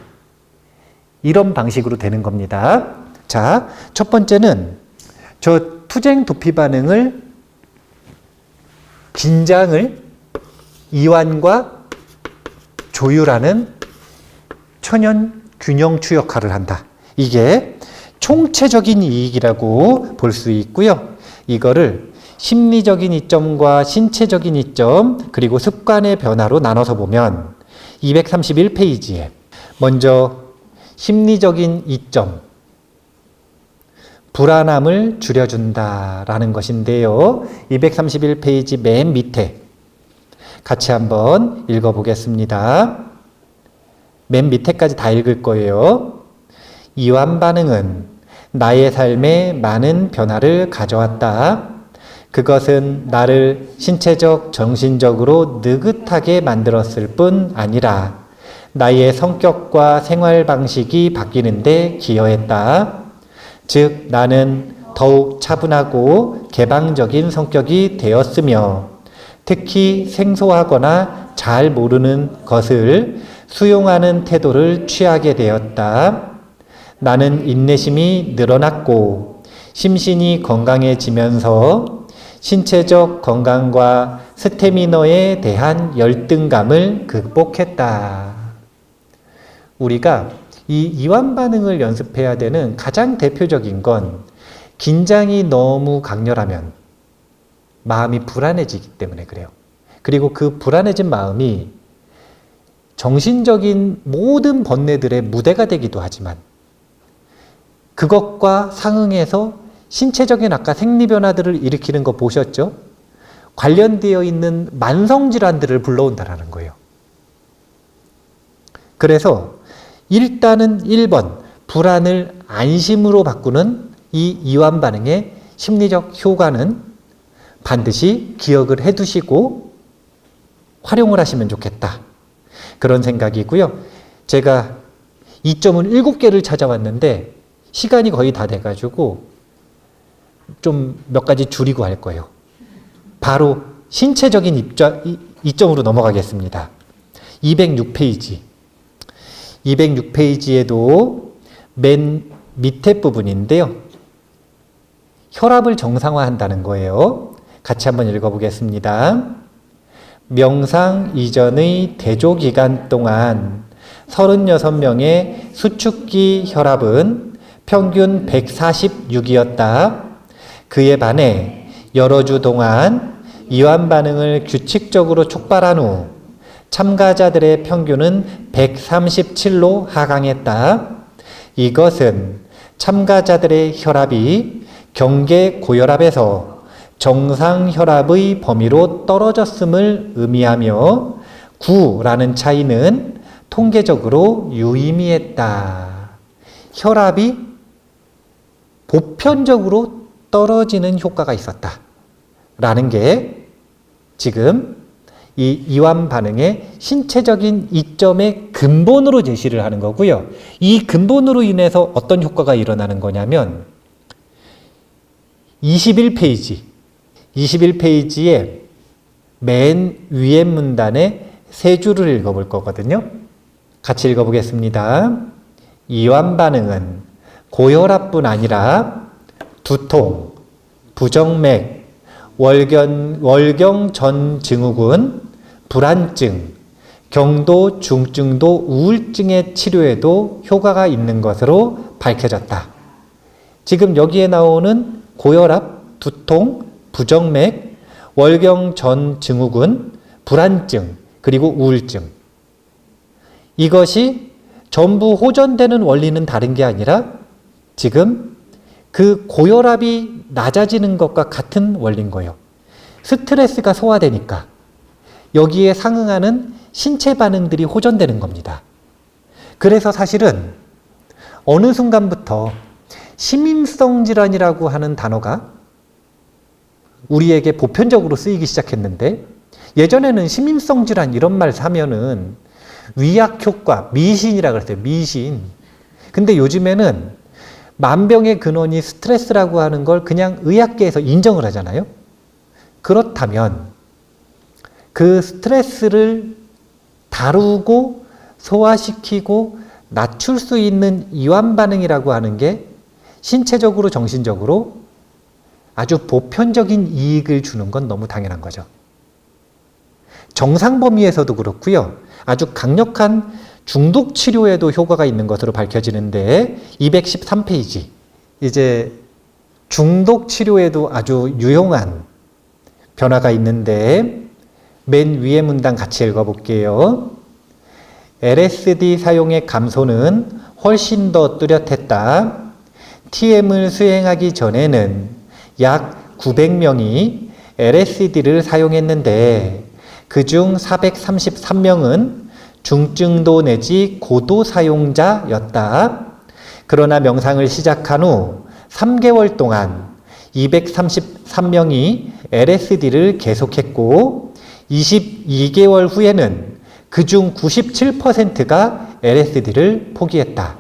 이런 방식으로 되는 겁니다. 자, 첫 번째는 저 투쟁 도피 반응을 긴장을 이완과 조율하는 천연 균형추 역할을 한다. 이게 총체적인 이익이라고 볼 수 있고요. 이거를 심리적인 이점과 신체적인 이점 그리고 습관의 변화로 나눠서 보면 231페이지에 먼저 심리적인 이점 불안함을 줄여준다라는 것인데요. 231페이지 맨 밑에 같이 한번 읽어보겠습니다. 맨 밑에까지 다 읽을 거예요. 이완 반응은 나의 삶에 많은 변화를 가져왔다. 그것은 나를 신체적, 정신적으로 느긋하게 만들었을 뿐 아니라 나의 성격과 생활 방식이 바뀌는데 기여했다. 즉, 나는 더욱 차분하고 개방적인 성격이 되었으며 특히 생소하거나 잘 모르는 것을 수용하는 태도를 취하게 되었다. 나는 인내심이 늘어났고 심신이 건강해지면서 신체적 건강과 스태미너에 대한 열등감을 극복했다. 우리가 이 이완 반응을 연습해야 되는 가장 대표적인 건 긴장이 너무 강렬하면 마음이 불안해지기 때문에 그래요. 그리고 그 불안해진 마음이 정신적인 모든 번뇌들의 무대가 되기도 하지만 그것과 상응해서 신체적인 아까 생리변화들을 일으키는 거 보셨죠? 관련되어 있는 만성질환들을 불러온다는 거예요. 그래서 일단은 1번 불안을 안심으로 바꾸는 이 이완 반응의 심리적 효과는 반드시 기억을 해두시고 활용을 하시면 좋겠다. 그런 생각이고요. 제가 이점을 7개를 찾아왔는데 시간이 거의 다 돼가지고 좀 몇 가지 줄이고 할 거예요. 바로 신체적인 이점으로 넘어가겠습니다. 206페이지. 206페이지에도 맨 밑에 부분인데요. 혈압을 정상화한다는 거예요. 같이 한번 읽어보겠습니다. 명상 이전의 대조 기간 동안 36명의 수축기 혈압은 평균 146이었다. 그에 반해 여러 주 동안 이완 반응을 규칙적으로 촉발한 후 참가자들의 평균은 137로 하강했다. 이것은 참가자들의 혈압이 경계 고혈압에서 정상 혈압의 범위로 떨어졌음을 의미하며 9라는 차이는 통계적으로 유의미했다. 혈압이 보편적으로 떨어지는 효과가 있었다. 라는 게 지금 이 이완 반응의 신체적인 이점의 근본으로 제시를 하는 거고요. 이 근본으로 인해서 어떤 효과가 일어나는 거냐면 21페이지에 맨 위에 문단에 세 줄을 읽어볼 거거든요. 같이 읽어보겠습니다. 이완 반응은 고혈압뿐 아니라 두통, 부정맥, 월경 전 증후군, 불안증, 경도 중증도 우울증의 치료에도 효과가 있는 것으로 밝혀졌다. 지금 여기에 나오는 고혈압, 두통, 부정맥, 월경 전 증후군, 불안증, 그리고 우울증. 이것이 전부 호전되는 원리는 다른 게 아니라 지금 그 고혈압이 낮아지는 것과 같은 원리인 거예요. 스트레스가 소화되니까 여기에 상응하는 신체 반응들이 호전되는 겁니다. 그래서 사실은 어느 순간부터 심인성 질환이라고 하는 단어가 우리에게 보편적으로 쓰이기 시작했는데, 예전에는 심인성 질환 이런 말 사면은 위약 효과, 미신이라 그랬어요. 미신. 근데 요즘에는 만병의 근원이 스트레스라고 하는 걸 그냥 의학계에서 인정을 하잖아요. 그렇다면 그 스트레스를 다루고 소화시키고 낮출 수 있는 이완 반응이라고 하는 게 신체적으로 정신적으로 아주 보편적인 이익을 주는 건 너무 당연한 거죠. 정상 범위에서도 그렇고요. 아주 강력한 중독 치료에도 효과가 있는 것으로 밝혀지는데 213페이지. 이제 중독 치료에도 아주 유용한 변화가 있는데 맨 위에 문단 같이 읽어볼게요. LSD 사용의 감소는 훨씬 더 뚜렷했다. TM을 수행하기 전에는 약 900명이 LSD를 사용했는데 그중 433명은 중증도 내지 고도 사용자였다. 그러나 명상을 시작한 후 3개월 동안 233명이 LSD를 계속했고 22개월 후에는 그중 97%가 LSD를 포기했다.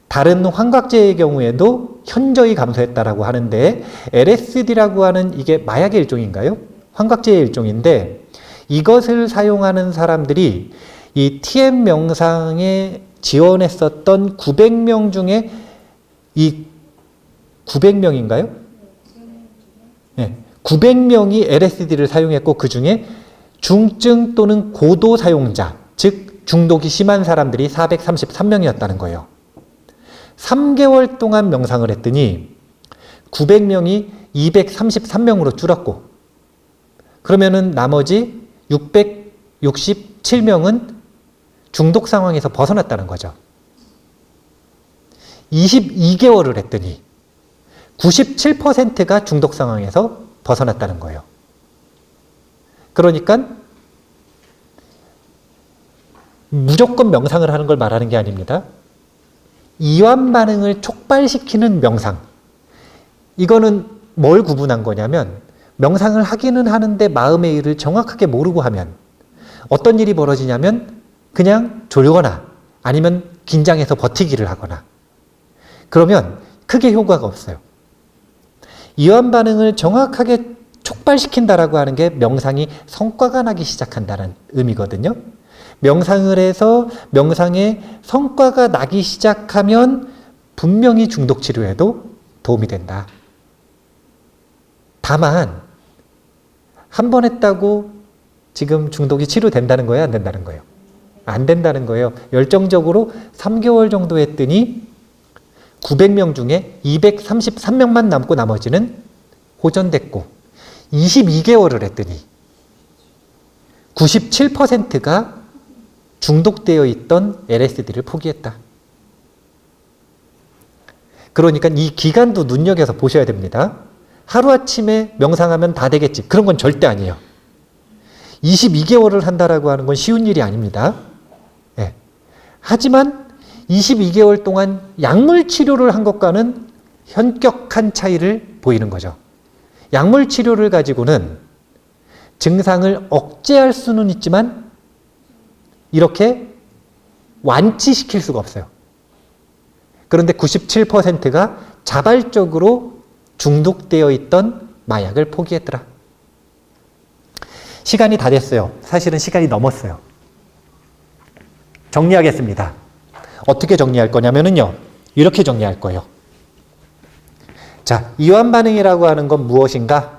다른 환각제의 경우에도 현저히 감소했다라고 하는데 LSD라고 하는 이게 마약의 일종인가요? 환각제의 일종인데 이것을 사용하는 사람들이 이 TM 명상에 지원했었던 900명 중에 이 900명인가요? 네, 900명이 LSD를 사용했고 그 중에 중증 또는 고도 사용자, 즉 중독이 심한 사람들이 433명이었다는 거예요. 3개월 동안 명상을 했더니 900명이 233명으로 줄었고 그러면은 나머지 667명은 중독 상황에서 벗어났다는 거죠. 22개월을 했더니 97%가 중독 상황에서 벗어났다는 거예요. 그러니까 무조건 명상을 하는 걸 말하는 게 아닙니다. 이완 반응을 촉발시키는 명상. 이거는 뭘 구분한 거냐면 명상을 하기는 하는데 마음의 일을 정확하게 모르고 하면 어떤 일이 벌어지냐면 그냥 졸거나 아니면 긴장해서 버티기를 하거나 그러면 크게 효과가 없어요. 이완 반응을 정확하게 촉발시킨다라고 하는 게 명상이 성과가 나기 시작한다는 의미거든요. 명상을 해서 명상에 성과가 나기 시작하면 분명히 중독 치료에도 도움이 된다. 다만 한 번 했다고 지금 중독이 치료된다는 거예요? 안 된다는 거예요? 안 된다는 거예요. 열정적으로 3개월 정도 했더니 900명 중에 233명만 남고 나머지는 호전됐고 22개월을 했더니 97%가 중독되어 있던 LSD를 포기했다. 그러니까 이 기간도 눈여겨서 보셔야 됩니다. 하루아침에 명상하면 다 되겠지. 그런 건 절대 아니에요. 22개월을 한다라고 하는 건 쉬운 일이 아닙니다. 네. 하지만 22개월 동안 약물 치료를 한 것과는 현격한 차이를 보이는 거죠. 약물 치료를 가지고는 증상을 억제할 수는 있지만 이렇게 완치시킬 수가 없어요. 그런데 97%가 자발적으로 중독되어 있던 마약을 포기했더라. 시간이 다 됐어요. 사실은 시간이 넘었어요. 정리하겠습니다. 어떻게 정리할 거냐면요. 이렇게 정리할 거예요. 자, 이완 반응이라고 하는 건 무엇인가?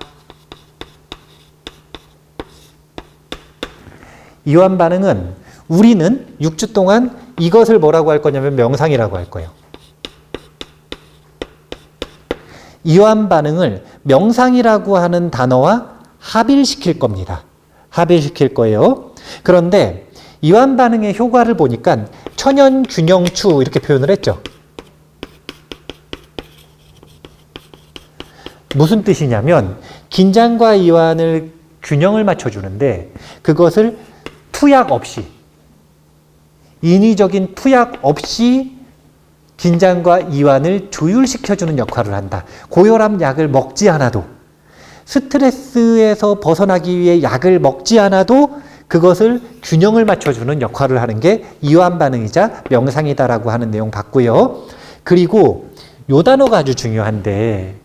이완 반응은 우리는 6주 동안 이것을 뭐라고 할 거냐면 명상이라고 할 거예요. 이완 반응을 명상이라고 하는 단어와 합일시킬 겁니다. 합일시킬 거예요. 그런데 이완 반응의 효과를 보니까 천연균형추 이렇게 표현을 했죠. 무슨 뜻이냐면 긴장과 이완을 균형을 맞춰주는데 그것을 투약 없이 인위적인 투약 없이 긴장과 이완을 조율시켜주는 역할을 한다. 고혈압 약을 먹지 않아도 스트레스에서 벗어나기 위해 약을 먹지 않아도 그것을 균형을 맞춰주는 역할을 하는 게 이완 반응이자 명상이다라고 하는 내용 봤고요. 그리고 요 단어가 아주 중요한데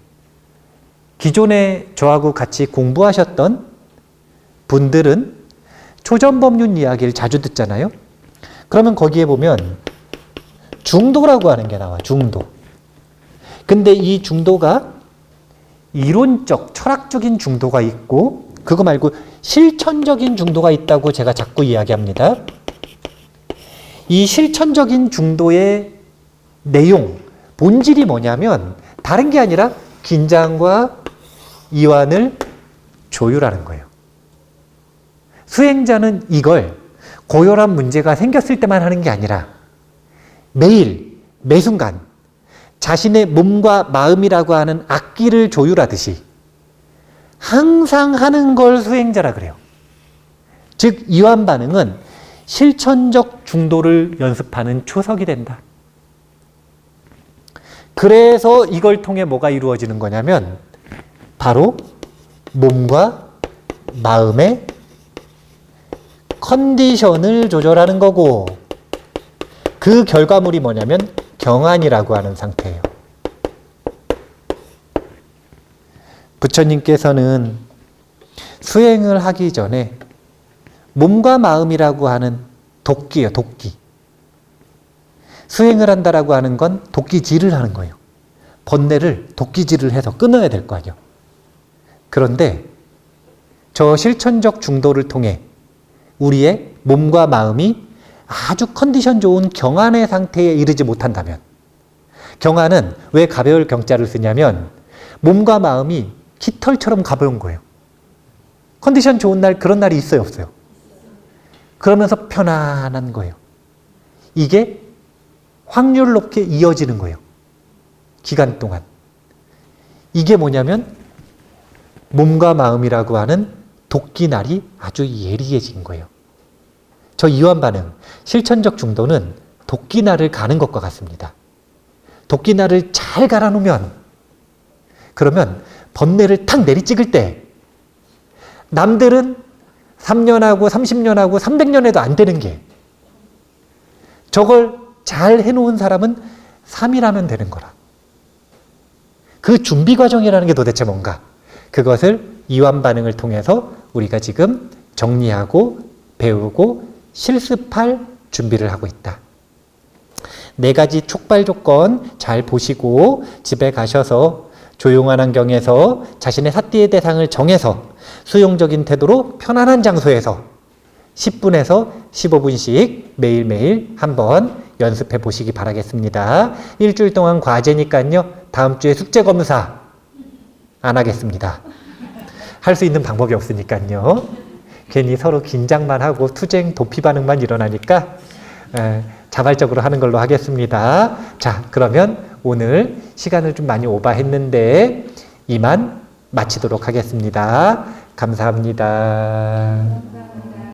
기존에 저하고 같이 공부하셨던 분들은 초전법륜 이야기를 자주 듣잖아요. 그러면 거기에 보면 중도라고 하는 게 나와. 중도. 근데 이 중도가 이론적, 철학적인 중도가 있고 그거 말고 실천적인 중도가 있다고 제가 자꾸 이야기합니다. 이 실천적인 중도의 내용, 본질이 뭐냐면 다른 게 아니라 긴장과 이완을 조율하는 거예요. 수행자는 이걸 고혈압 문제가 생겼을 때만 하는 게 아니라 매일, 매순간 자신의 몸과 마음이라고 하는 악기를 조율하듯이 항상 하는 걸 수행자라 그래요. 즉 이완 반응은 실천적 중도를 연습하는 초석이 된다. 그래서 이걸 통해 뭐가 이루어지는 거냐면 바로 몸과 마음의 컨디션을 조절하는 거고 그 결과물이 뭐냐면 경안이라고 하는 상태예요. 부처님께서는 수행을 하기 전에 몸과 마음이라고 하는 도끼예요. 도끼. 수행을 한다라고 하는 건 도끼질을 하는 거예요. 번뇌를 도끼질을 해서 끊어야 될 거 아니에요. 그런데 저 실천적 중도를 통해 우리의 몸과 마음이 아주 컨디션 좋은 경안의 상태에 이르지 못한다면 경안은 왜 가벼울 경자를 쓰냐면 몸과 마음이 깃털처럼 가벼운 거예요. 컨디션 좋은 날 그런 날이 있어요? 없어요? 그러면서 편안한 거예요. 이게 확률 높게 이어지는 거예요. 기간 동안. 이게 뭐냐면 몸과 마음이라고 하는 도끼날이 아주 예리해진 거예요. 저 이완 반응, 실천적 중도는 도끼날을 가는 것과 같습니다. 도끼날을 잘 갈아놓으면 그러면 번뇌를 탁 내리찍을 때 남들은 3년하고 30년하고 300년에도 안 되는 게 저걸 잘 해놓은 사람은 3일 하면 되는 거라. 그 준비 과정이라는 게 도대체 뭔가? 그것을 이완 반응을 통해서 우리가 지금 정리하고 배우고 실습할 준비를 하고 있다. 4가지 촉발 조건 잘 보시고 집에 가셔서 조용한 환경에서 자신의 삿대의 대상을 정해서 수용적인 태도로 편안한 장소에서 10분에서 15분씩 매일매일 한번 연습해 보시기 바라겠습니다. 일주일 동안 과제니까요. 다음 주에 숙제 검사 안 하겠습니다. 할 수 있는 방법이 없으니까요. 괜히 서로 긴장만 하고 투쟁 도피 반응만 일어나니까 자발적으로 하는 걸로 하겠습니다. 자, 그러면 오늘 시간을 좀 많이 오버했는데 이만 마치도록 하겠습니다. 감사합니다.